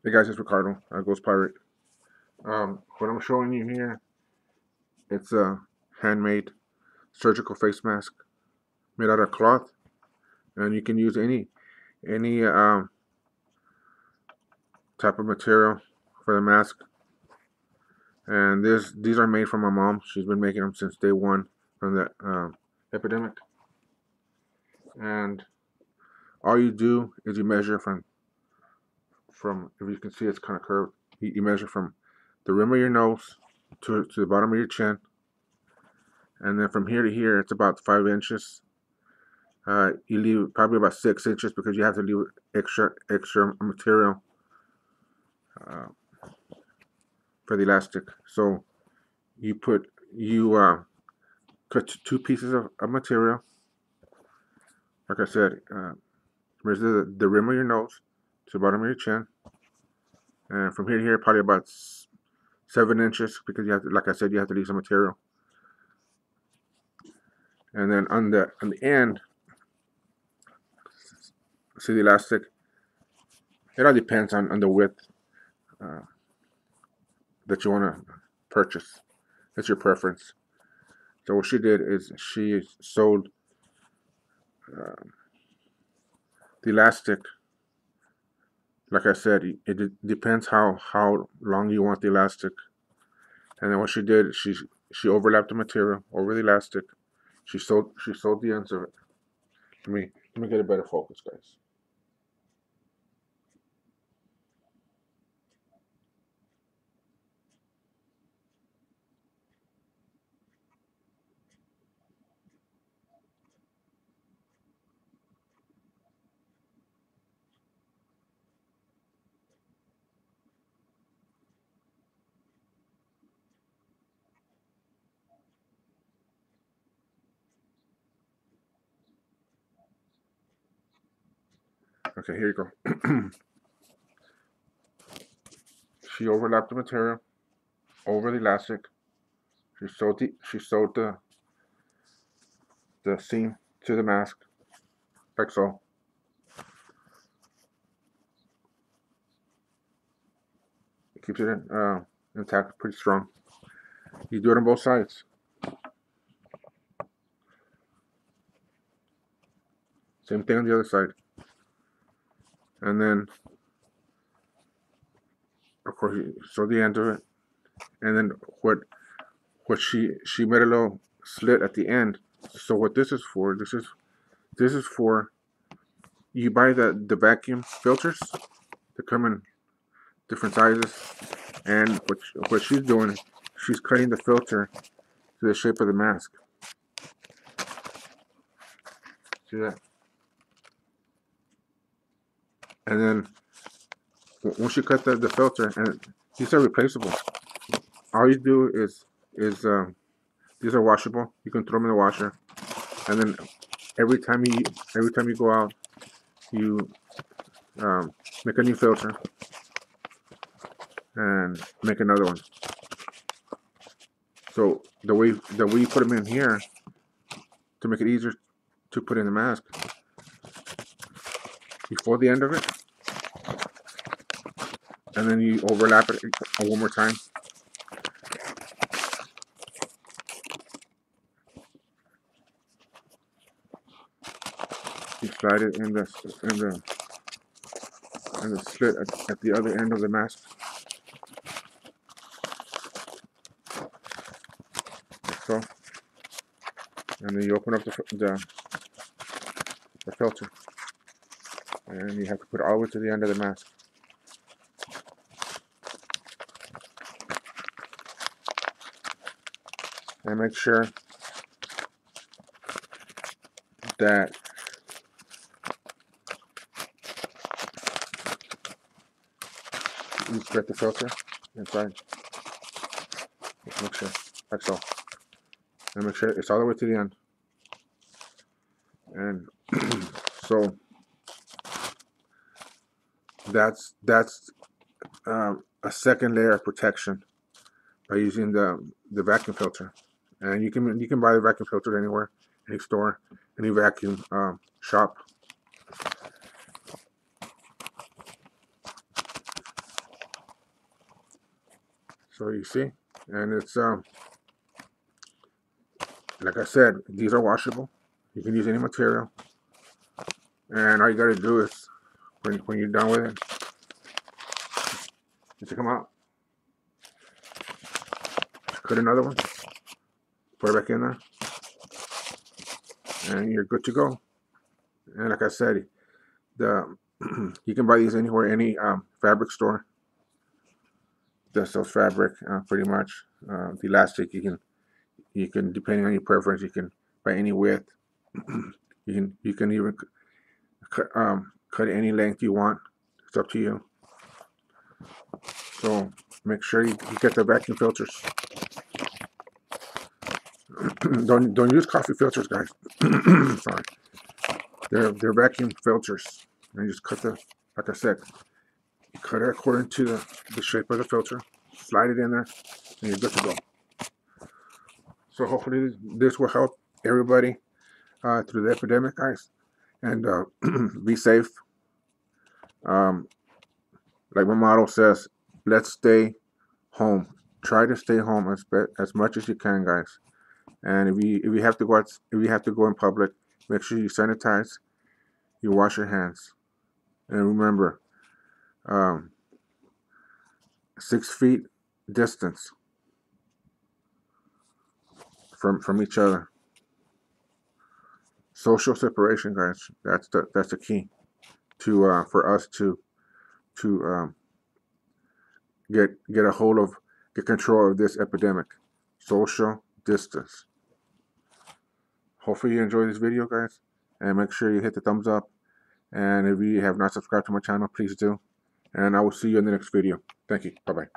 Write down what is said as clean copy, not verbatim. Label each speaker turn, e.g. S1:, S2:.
S1: Hey guys, it's Ricardo, Ghost Pirate. What I'm showing you here, it's a handmade surgical face mask made out of cloth, and you can use any type of material for the mask. And these are made from my mom. She's been making them since day one from the epidemic. And all you do is you measure from if you can see it's kind of curved. You measure from the rim of your nose to the bottom of your chin, and then from here to here, it's about 5 inches. You leave probably about 6 inches because you have to leave extra material uh, for the elastic. So you cut two pieces of material. Like I said, measure the rim of your nose to the bottom of your chin, and from here to here, probably about 7 inches because you have to, like I said, you have to leave some material. And then on the end, see the elastic. It all depends on the width uh, that you want to purchase. It's your preference. So what she did is she sewed uh, the elastic. Like I said, it depends how long you want the elastic. And then what she did, she overlapped the material over the elastic. She sewed the ends of it. Let me get a better focus, guys. Okay, here you go. She overlapped the material over the elastic. She sewed the seam to the mask like so. It keeps it intact, pretty strong. You do it on both sides. Same thing on the other side. And then, of course, you sew the end of it. And then what she made a little slit at the end. So what this is for? This is for you buy the vacuum filters. They come in different sizes. And what she's doing, she's cutting the filter to the shape of the mask. See that? And then once you cut the filter, and these are replaceable. All you do is these are washable. You can throw them in the washer, and then every time you go out, you make a new filter and make another one. So the way you put them in here to make it easier to put in the mask, you fold the end of it, and then you overlap it one more time. You slide it in the slit at the other end of the mask, like so, and then you open up the filter, and you have to put it all the way to the end of the mask. And make sure that you spread the filter inside. Just make sure, like so. And make sure it's all the way to the end. And so that's a second layer of protection by using the vacuum filter. And you can buy the vacuum filter anywhere, any store, any vacuum shop. So you see, and it's like I said, these are washable. You can use any material, and all you got to do is when you're done with it, you take them out, cut another one, put it back in there, and you're good to go. And like I said, the you can buy these anywhere, any fabric store that sells fabric. Pretty much, the elastic you can depending on your preference, you can buy any width. You can even cut any length you want. It's up to you. So make sure you get the vacuum filters. Don't use coffee filters, guys. Sorry, they're vacuum filters. And you just cut the, like I said, you cut it according to the shape of the filter. Slide it in there, and you're good to go. So hopefully this will help everybody through the epidemic, guys. And be safe. Like my motto says, let's stay home. Try to stay home as much as you can, guys. And if you have to go out, if you have to go in public, make sure you sanitize, you wash your hands, and remember, 6 feet distance from each other. Social separation, guys. That's the key to for us to get a hold of, get control of this epidemic. Social distance. Hopefully you enjoyed this video, guys, and make sure you hit the thumbs up. And if you have not subscribed to my channel, please do. And I will see you in the next video. Thank you. Bye-bye.